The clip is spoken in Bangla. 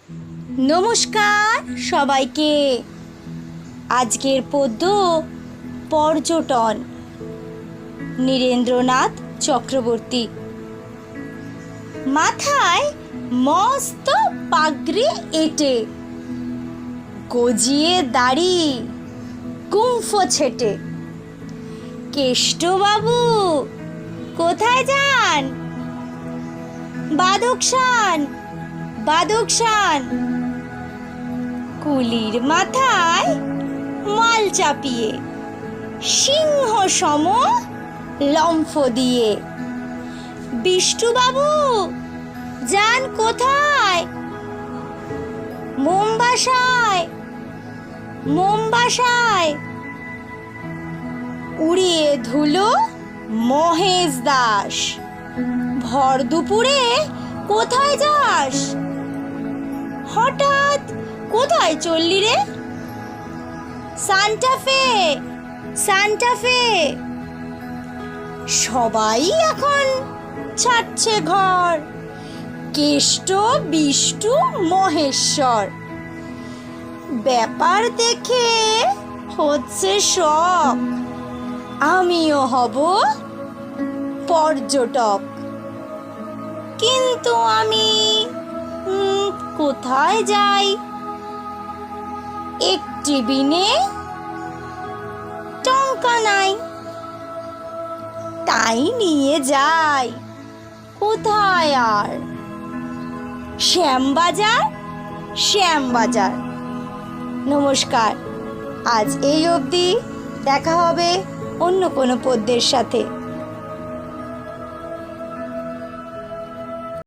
নমস্কার সবাইকে। আজকের পদ্য পর্যটন, নীরেন্দ্রনাথ চক্রবর্তী। মাথায় মস্ত পাগড়ি এঁটে, গজিয়ে দাড়ি কুম্ফো ছেটে, কেষ্টবাবু কোথায় যান? বাদকশান বাদকশান। কুলির মাথায় মাল চাপিয়ে, সিংহ সম লম্ফ দিয়ে, বিষ্টুবাবু যান কোথায়? মোমবাসায় মোমবাসায়। উড়িয়ে ধুলো মহেশ দাস, ভর দুপুরে কোথায় যাস? হঠাৎ কোথায় চললি রে? সান্টাফে সান্টাফে। সবাই এখন ছাড়ছে ঘর, কেষ্ট বিষ্টু মহেশ্বর। ব্যাপার দেখে হচ্ছে শখ, আমিও হব পর্যটক। কিন্তু আমি কোথায় যাই? একটি বিনে টঙ্কা নাই, তাই নিয়ে যাই কোথায় আর? শ্যামবাজার শ্যামবাজার। নমস্কার, আজ এই অবধি। দেখা হবে অন্য কোনো পদ্যের সাথে।